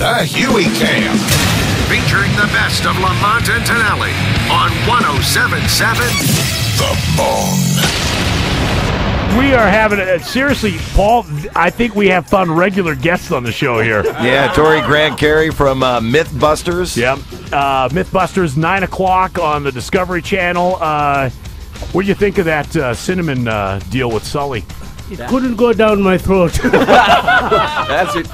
The Huey Cam. Featuring the best of Lamont and Tonelli on 107.7 The Bone. We are having seriously, Paul, I think we have found regular guests on the show here. Yeah, Tory Kari from Mythbusters. Yep. Mythbusters, 9 o'clock on the Discovery Channel. What do you think of that cinnamon deal with Sully? It couldn't go down my throat. That's it.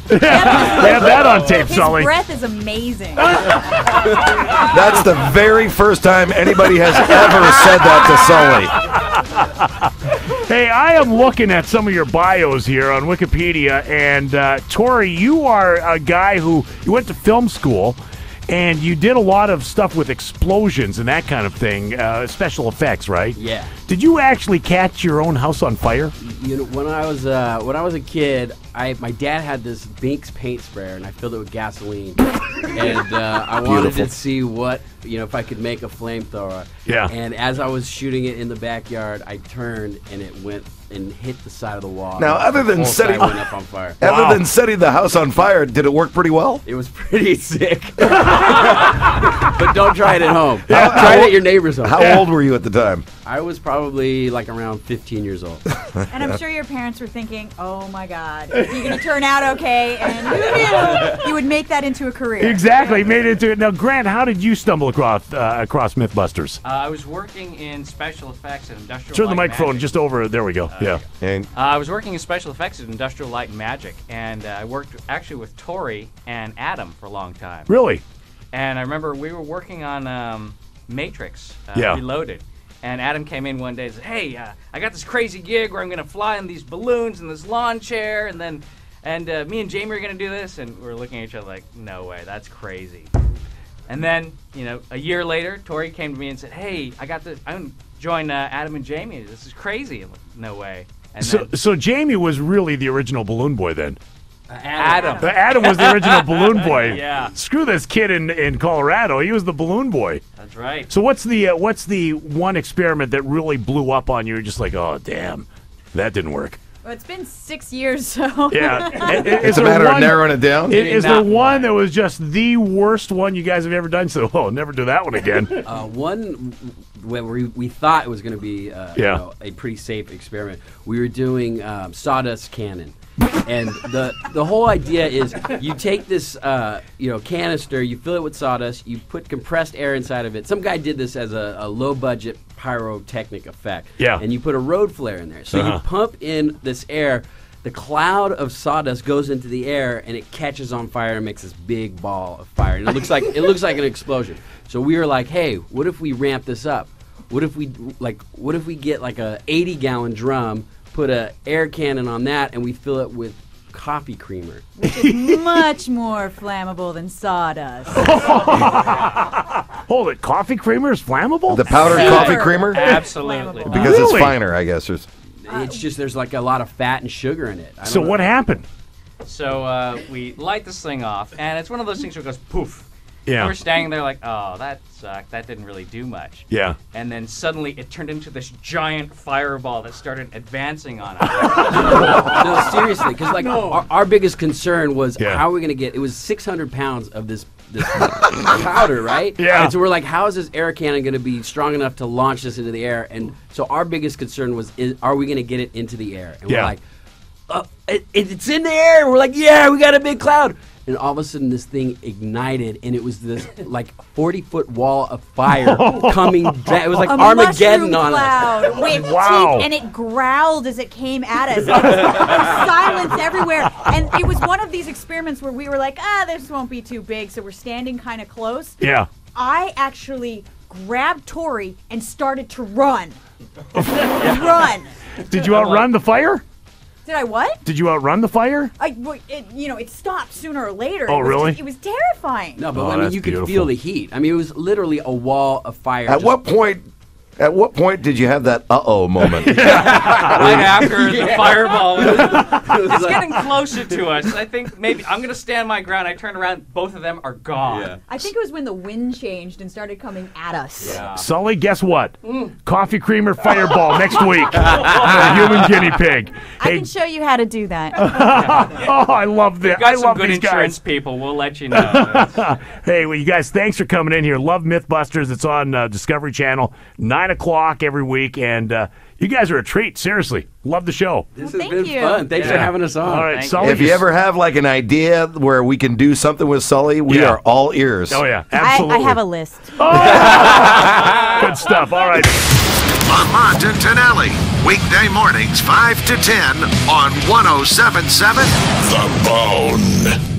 They have that on tape, Sully. His breath is amazing. That's the very first time anybody has ever said that to Sully. Hey, I am looking at some of your bios here on Wikipedia, and Tory, you are a guy who you went to film school, and you did a lot of stuff with explosions and that kind of thing, special effects, right? Yeah. Did you actually catch your own house on fire? You know, when I was a kid, my dad had this Binks paint sprayer, and I filled it with gasoline, and I wanted to see what, if I could make a flamethrower. Yeah. And as I was shooting it in the backyard, I turned and it went and hit the side of the wall. Now, other than the setting, went up on fire. Other than setting the house on fire, did it work pretty well? It was pretty sick. But don't try it at home. Try it at your neighbor's home. How old were you at the time? I was probably like around 15 years old. And I'm sure your parents were thinking, oh my God, is he going to turn out okay? And you would make that into a career. Exactly, made it into it. Now, Grant, how did you stumble across Mythbusters? I was working in special effects at Industrial Turn Light the microphone Magic. just over. There we go. Yeah. And I was working in special effects at Industrial Light and Magic, and I worked actually with Tory and Adam for a long time. Really? And I remember we were working on Matrix Yeah. Reloaded. And Adam came in one day and said, hey, I got this crazy gig where I'm going to fly in these balloons and this lawn chair, and me and Jamie are going to do this. And we're looking at each other like, no way, that's crazy. And then, a year later, Tory came to me and said, hey, I got this. I'm going to join Adam and Jamie. This is crazy. I'm like, no way. And So Jamie was really the original balloon boy then? Adam. Adam was the original balloon boy. Yeah. Screw this kid in Colorado. He was the balloon boy. That's right. So what's the one experiment that really blew up on you? You're just like, oh, damn, that didn't work. Well, it's been 6 years, so. Yeah. it's a matter of narrowing it down? Is there one that was just the worst one you guys have ever done? So, never do that one again. One where we thought it was going to be a pretty safe experiment. We were doing sawdust cannon. And the whole idea is you take this canister, you fill it with sawdust, you put compressed air inside of it. Some guy did this as a low budget pyrotechnic effect. Yeah. And you put a road flare in there. So you pump in this air, the cloud of sawdust goes into the air and it catches on fire and makes this big ball of fire. And it looks like an explosion. So we were like, hey, what if we ramp this up? What if we get like a 80-gallon drum, put a air cannon on that, and we fill it with coffee creamer, which is much more flammable than sawdust. Hold it, coffee creamer is flammable? The powdered coffee creamer? Absolutely. Because it's finer, I guess. It's just there's like a lot of fat and sugar in it. So what happened? So we light this thing off, and it's one of those things where it goes poof. Yeah. We're standing there like, oh, that sucked. That didn't really do much. Yeah. And then suddenly it turned into this giant fireball that started advancing on us. No, seriously, because our biggest concern was how are we going to get, it was 600 pounds of this powder, right? Yeah. And so we're like, how is this air cannon going to be strong enough to launch this into the air? And so our biggest concern was, are we going to get it into the air? And we're like, it's in the air. We're like, yeah, we got a big cloud. And all of a sudden, this thing ignited, and it was this 40-foot wall of fire coming down. It was like Armageddon on us. Wow! And it growled as it came at us. Like, there was silence everywhere, and it was one of these experiments where we were like, this won't be too big, so we're standing kind of close. Yeah. I actually grabbed Tory and started to run. Run. Did you outrun the fire? Did I what? Did you outrun the fire? It stopped sooner or later. Oh, really? It was terrifying. No, but you could feel the heat. I mean, it was literally a wall of fire. At what point At what point did you have that uh-oh moment? Right after the fireball. It's getting closer to us. I think maybe I'm going to stand my ground. I turn around. Both of them are gone. Yeah. I think it was when the wind changed and started coming at us. Yeah. Sully, guess what? Coffee creamer fireball next week. A human guinea pig. I Hey, can show you how to do that. oh, I love this. Got I some love good these insurance guys. people. We'll let you know. Hey, well, you guys, thanks for coming in here. Love Mythbusters. It's on Discovery Channel, 9 o'clock every week, and you guys are a treat. Seriously, love the show. This Well, has thank been you. fun. Thanks for having us on. All right, Thank Sully. If you ever have like an idea where we can do something with Sully, we Yeah. are all ears. Oh yeah, I absolutely. have a list. Good stuff. All right. Lamont and Tonelli. Weekday mornings 5 to 10 on 107.7 The Bone.